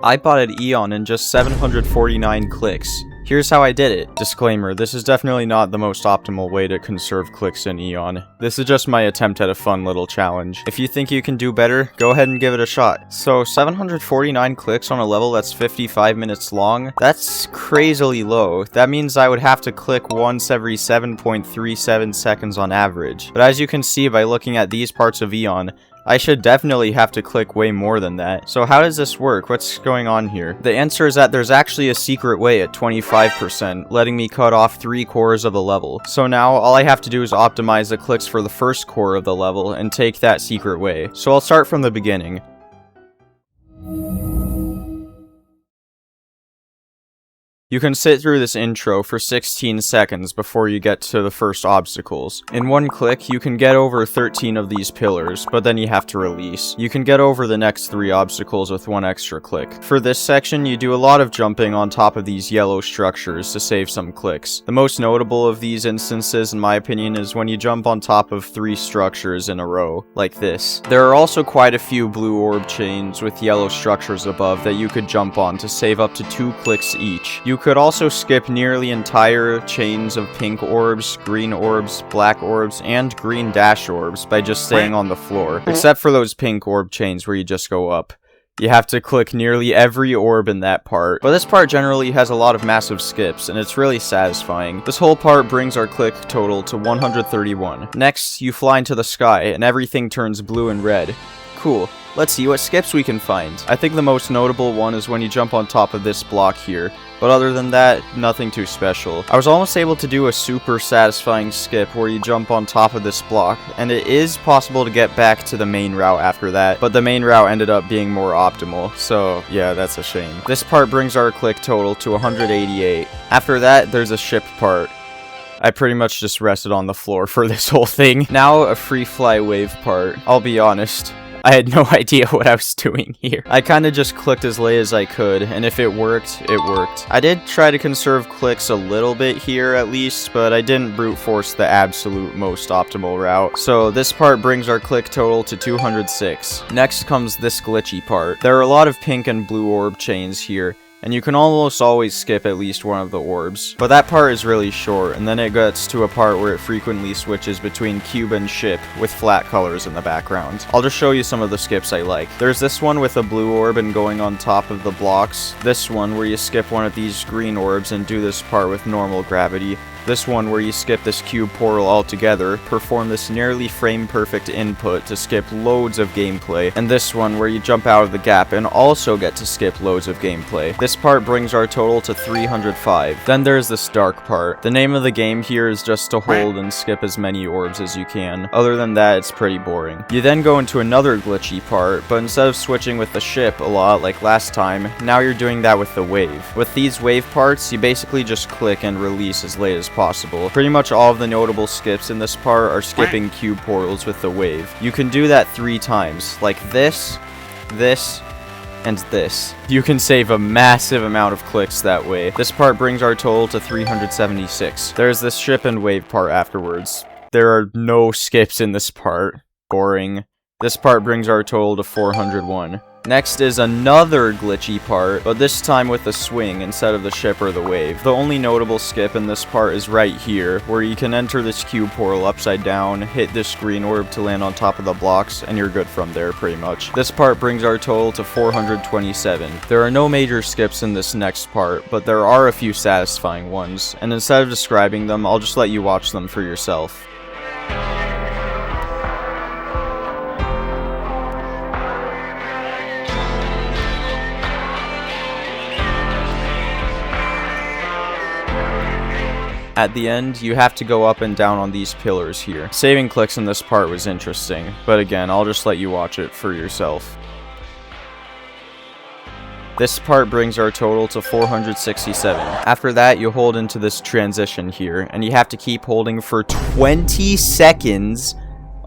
I bought at Eon in just 749 clicks. Here's how I did it. Disclaimer, this is definitely not the most optimal way to conserve clicks in Eon. This is just my attempt at a fun little challenge. If you think you can do better, go ahead and give it a shot. So 749 clicks on a level that's 55 minutes long? That's crazily low. That means I would have to click once every 7.37 seconds on average. But as you can see by looking at these parts of Eon, I should definitely have to click way more than that. So how does this work? What's going on here? The answer is that there's actually a secret way at 25%, letting me cut off 3 cores of the level. So now all I have to do is optimize the clicks for the first core of the level and take that secret way. So I'll start from the beginning. You can sit through this intro for 16 seconds before you get to the first obstacles. In one click, you can get over 13 of these pillars, but then you have to release. You can get over the next 3 obstacles with 1 extra click. For this section, you do a lot of jumping on top of these yellow structures to save some clicks. The most notable of these instances, in my opinion, is when you jump on top of 3 structures in a row, like this. There are also quite a few blue orb chains with yellow structures above that you could jump on to save up to 2 clicks each. You could also skip nearly entire chains of pink orbs, green orbs, black orbs, and green dash orbs by just staying on the floor, except for those pink orb chains where you just go up. You have to click nearly every orb in that part, but this part generally has a lot of massive skips, and it's really satisfying. This whole part brings our click total to 131. Next, you fly into the sky, and everything turns blue and red. Cool. Let's see what skips we can find. I think the most notable one is when you jump on top of this block here, but other than that, nothing too special. I was almost able to do a super satisfying skip where you jump on top of this block, and it is possible to get back to the main route after that, but the main route ended up being more optimal, so yeah, that's a shame. This part brings our click total to 188. After that, there's a ship part. I pretty much just rested on the floor for this whole thing. Now, a free fly wave part. I'll be honest, I had no idea what I was doing here. I kinda just clicked as late as I could, and if it worked, it worked. I did try to conserve clicks a little bit here at least, but I didn't brute force the absolute most optimal route. So this part brings our click total to 206. Next comes this glitchy part. There are a lot of pink and blue orb chains here, and you can almost always skip at least one of the orbs. But that part is really short, and then it gets to a part where it frequently switches between cube and ship with flat colors in the background. I'll just show you some of the skips I like. There's this one with a blue orb and going on top of the blocks. This one where you skip one of these green orbs and do this part with normal gravity. This one where you skip this cube portal altogether, perform this nearly frame-perfect input to skip loads of gameplay, and this one where you jump out of the gap and also get to skip loads of gameplay. This part brings our total to 305. Then there's this dark part. The name of the game here is just to hold and skip as many orbs as you can. Other than that, it's pretty boring. You then go into another glitchy part, but instead of switching with the ship a lot like last time, now you're doing that with the wave. With these wave parts, you basically just click and release as late as possible. Pretty much all of the notable skips in this part are skipping cube portals with the wave. You can do that 3 times, like this, and this. You can save a massive amount of clicks that way. This part brings our total to 376. There's this ship and wave part afterwards. There are no skips in this part. Boring. This part brings our total to 401. Next is another glitchy part, but this time with the swing instead of the ship or the wave. The only notable skip in this part is right here, where you can enter this cube portal upside down, hit this green orb to land on top of the blocks, and you're good from there pretty much. This part brings our total to 427. There are no major skips in this next part, but there are a few satisfying ones, and instead of describing them, I'll just let you watch them for yourself. At the end, you have to go up and down on these pillars here. Saving clicks in this part was interesting, but again, I'll just let you watch it for yourself. This part brings our total to 467. After that, you hold into this transition here, and you have to keep holding for 20 seconds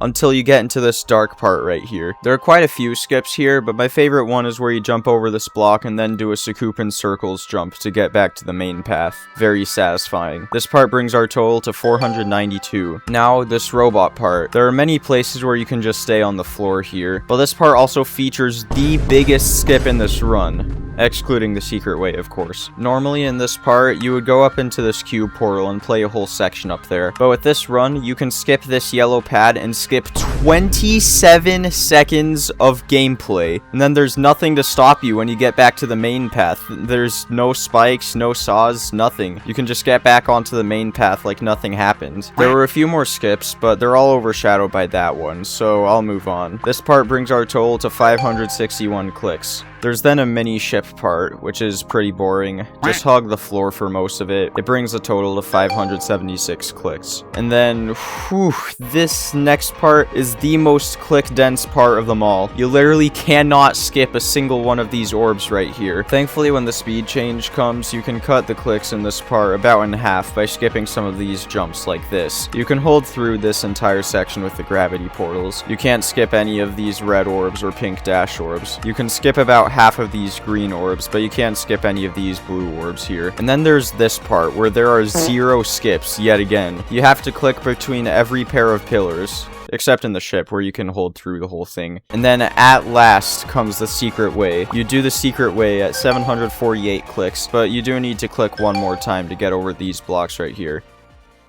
until you get into this dark part right here. There are quite a few skips here, but my favorite one is where you jump over this block and then do a Sakupin Circles jump to get back to the main path. Very satisfying. This part brings our total to 492. Now, this robot part. There are many places where you can just stay on the floor here, but this part also features the biggest skip in this run, excluding the secret way, of course. Normally in this part, you would go up into this cube portal and play a whole section up there, but with this run, you can skip this yellow pad and skip 27 seconds of gameplay, and then there's nothing to stop you when you get back to the main path. There's no spikes, no saws, nothing. You can just get back onto the main path like nothing happened. There were a few more skips, but they're all overshadowed by that one, so I'll move on. This part brings our total to 561 clicks. There's then a mini ship part, which is pretty boring. Just hug the floor for most of it. It brings a total of 576 clicks. And then, whew, this next part is the most click-dense part of them all. You literally cannot skip a single one of these orbs right here. Thankfully, when the speed change comes, you can cut the clicks in this part about in half by skipping some of these jumps like this. You can hold through this entire section with the gravity portals. You can't skip any of these red orbs or pink dash orbs. You can skip about half of these green orbs, but you can't skip any of these blue orbs here. And then there's this part where there are 0 skips yet again. You have to click between every pair of pillars, except in the ship where you can hold through the whole thing. And then at last comes the secret way. You do the secret way at 748 clicks, but you do need to click one more time to get over these blocks right here.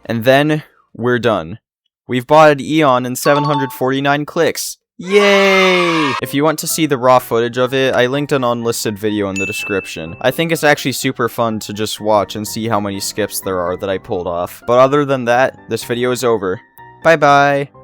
And then we're done. We've bought an Eon in 749 clicks. Yay! If you want to see the raw footage of it, I linked an unlisted video in the description. I think it's actually super fun to just watch and see how many skips there are that I pulled off. But other than that, this video is over. Bye bye!